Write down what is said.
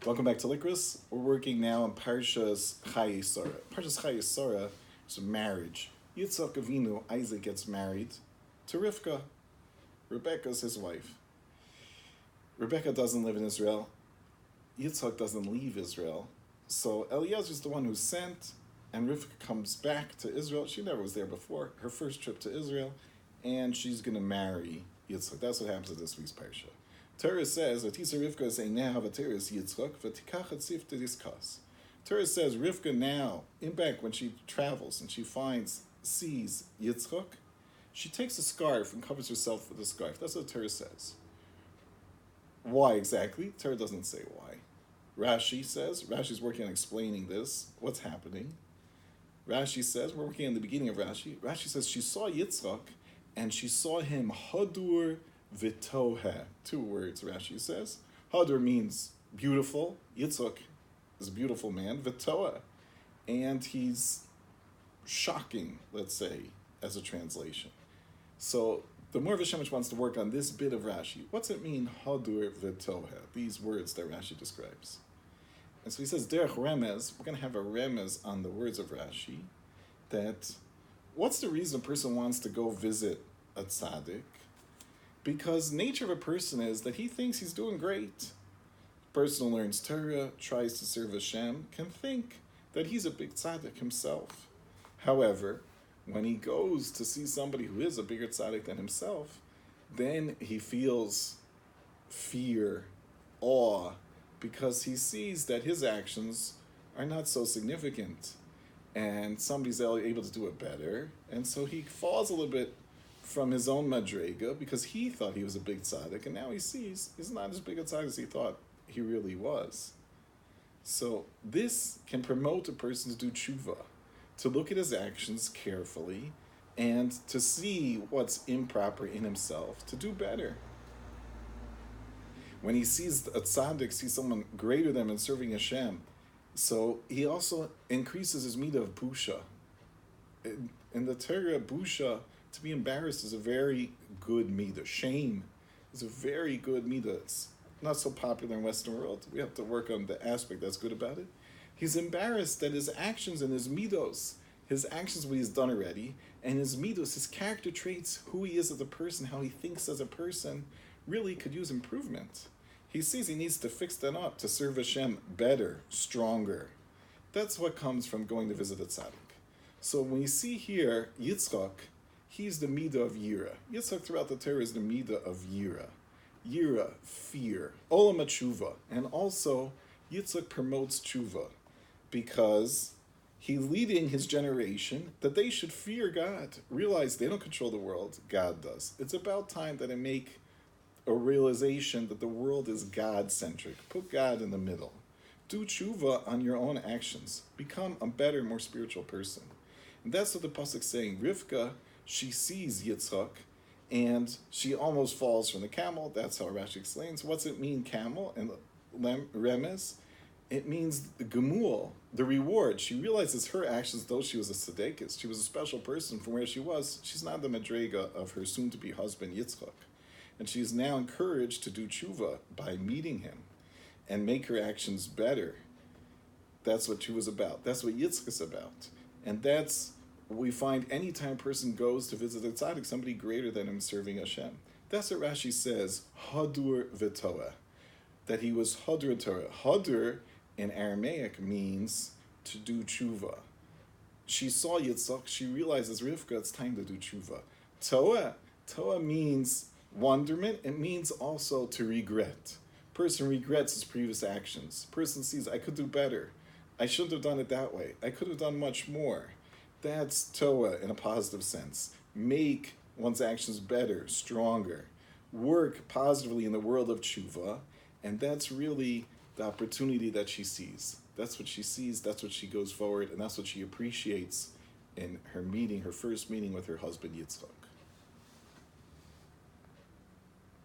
Welcome back to Licorice. We're working now on Parshas Chayei. Parshas Chayei is a marriage. Yitzchak Avinu, Isaac, gets married to Rivka. Rebecca's his wife. Rebecca doesn't live in Israel. Yitzchak doesn't leave Israel. So Eliezer's the one who's sent, and Rivka comes back to Israel. She never was there before. Her first trip to Israel, and she's going to marry Yitzchak. That's what happens in this week's Parsha. Torah says, Atisa Rivka is a now Vatiris Yitzchak, Vatikach Hatzif to discuss. Torah says, Rivka now, back when she travels and she sees Yitzchak, she takes a scarf and covers herself with a scarf. That's what Torah says. Why exactly? Torah doesn't say why. Rashi's working on explaining this, what's happening. Rashi says, we're working on the beginning of Rashi. Rashi says she saw Yitzchak and she saw him Hadur Vitohe. 2 words, Rashi says. Hadur means beautiful. Yitzchak is a beautiful man. Vitohe. And he's shocking, let's say, as a translation. So the Maor Vashemesh wants to work on this bit of Rashi. What's it mean, Hadur Vitohe? These words that Rashi describes. And so he says, Derech Remez, we're going to have a Remez on the words of Rashi, that what's the reason a person wants to go visit a tzaddik? Because nature of a person is that he thinks he's doing great. A person who learns Torah, tries to serve Hashem, can think that he's a big tzaddik himself. However, when he goes to see somebody who is a bigger tzaddik than himself, then he feels fear, awe, because he sees that his actions are not so significant and somebody's able to do it better. And so he falls a little bit from his own madrega because he thought he was a big tzaddik, and now he sees he's not as big a tzaddik as he thought he really was. So this can promote a person to do tshuva, to look at his actions carefully and to see what's improper in himself, to do better. When he sees a tzaddik, sees someone greater than him and serving Hashem, so he also increases his midah of busha. In the Torah, busha, to be embarrassed, is a very good midah. Shame is a very good midah. It's not so popular in the Western world. We have to work on the aspect that's good about it. He's embarrassed that his actions and his midos, his actions what he's done already, and his midos, his character traits, who he is as a person, how he thinks as a person, really could use improvement. He sees he needs to fix that up to serve Hashem better, stronger. That's what comes from going to visit a tzaddik. So when you see here Yitzchak, he's the midah of yira. Yitzchak throughout the Torah is the midah of yira. Yira, fear. Olam tshuva. And also, Yitzchak promotes tshuva because he's leading his generation that they should fear God. Realize they don't control the world, God does. It's about time that I make a realization that the world is God-centric. Put God in the middle. Do tshuva on your own actions. Become a better, more spiritual person. And that's what the pasuk's saying. Rivka, she sees Yitzchak, and she almost falls from the camel. That's how Rashi explains. What's it mean, camel? And remes, it means the gemul, the reward. She realizes her actions, though she was a tzedekis, she was a special person from where she was. She's not the madrega of her soon-to-be husband, Yitzchak. And she is now encouraged to do tshuva by meeting him and make her actions better. That's what tshuva is about. That's what Yitzchak is about. And that's what we find anytime a person goes to visit a tzaddik, somebody greater than him serving Hashem. That's what Rashi says, Hadur V'Toah, that he was Hadur Torah. Hadur in Aramaic means to do tshuva. She saw Yitzchak, she realizes, Rivka, it's time to do tshuva. Toah means wonderment. It means also to regret. Person regrets his previous actions. Person sees, I could do better. I shouldn't have done it that way. I could have done much more. That's Toah in a positive sense. Make one's actions better, stronger. Work positively in the world of tshuva, and that's really the opportunity that she sees. That's what she sees, that's what she goes forward, and that's what she appreciates in her meeting, her first meeting with her husband Yitzchak.